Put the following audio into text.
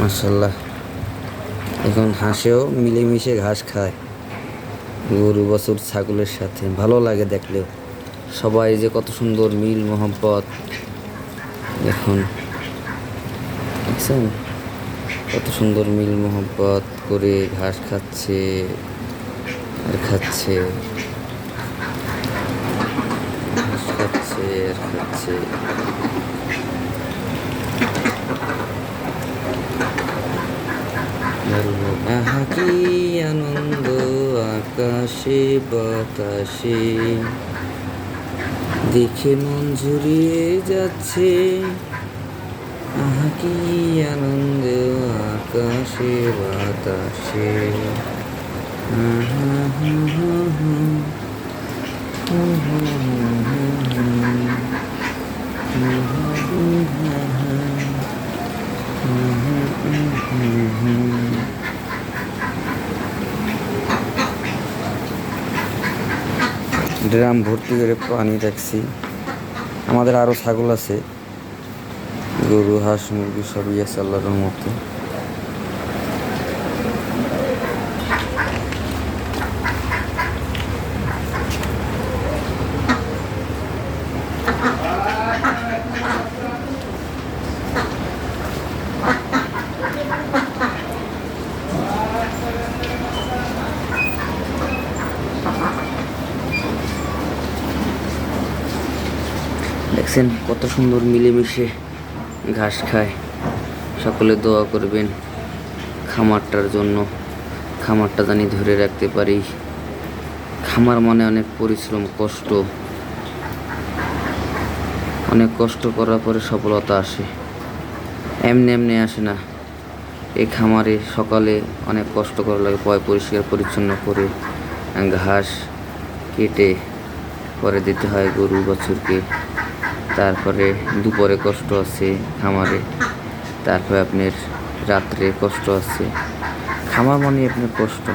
মাশাল্লাহ। এখন হাঁসেও মিলেমিশে ঘাস খায় গরু বাছুর ছাগলের সাথে, ভালো লাগে দেখলেও। সবাই যে কত সুন্দর মিল মোহাম্মত, এখন দেখছেন কত সুন্দর মিল মোহাম্মত করে ঘাস খাচ্ছে আর খাচ্ছে, ঘাস খাচ্ছে আর খাচ্ছে। আহা কি আনন্দ আকাশে বাতাসে, দেখে মন জুড়িয়ে যাচ্ছে। আহা কি আনন্দ আকাশে বাতাসে। ড্রাম ভর্তি করে পানি রাখছি। আমাদের আরও ছাগল আছে, গরু হাঁস মুরগি সবই আছে আল্লাহর মতো। দেখছেন কত সুন্দর মিলেমিশে ঘাস খায়। সকলে দোয়া করবেন খামারটার জন্য, খামারটা জানি ধরে রাখতে পারি। খামার মানে অনেক পরিশ্রম, কষ্ট, অনেক কষ্ট করার পরে সফলতা আসে, এমনি এমনি আসে না। এই খামারে সকালে অনেক কষ্ট করা লাগে, পরিষ্কার পরিচ্ছন্ন করে ঘাস কেটে পরে দিতে হয় গরু বাছুরকে। তারপরে দুপুরে কষ্ট আছে খামারে, তারপরে আপনার রাত্রে কষ্ট আছে। খামার মানে আপনার কষ্ট।